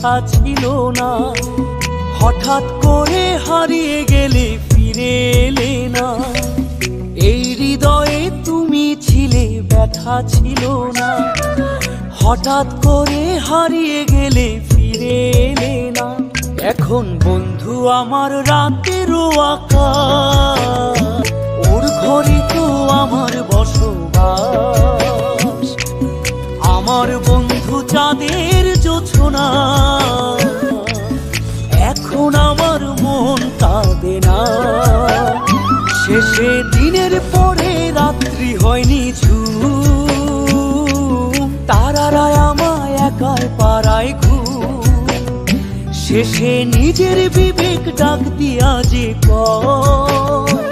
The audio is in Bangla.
কথা ছিল না। হঠাৎ করে হারিয়ে গেলে ফিরে এলে না। এই হৃদয়ে তুমি ছিলে, ব্যথা ছিল না। হঠাৎ করে হারিয়ে গেলে ফিরে এলে না। এখন বন্ধু আমার রাতেরও আকাশ, ওর ঘরে তো আমার বসবাস। আমার বন্ধু চাঁদের জোছনা, এখন আমার মন কাঁদে না। শেষে দিনের পরে রাত্রি হয়নি ঝুম, তারারা আমায় একাই পাড়ায় ঘুম। শেষে নিজের বিবেক ডাক দিয়া যে কয়,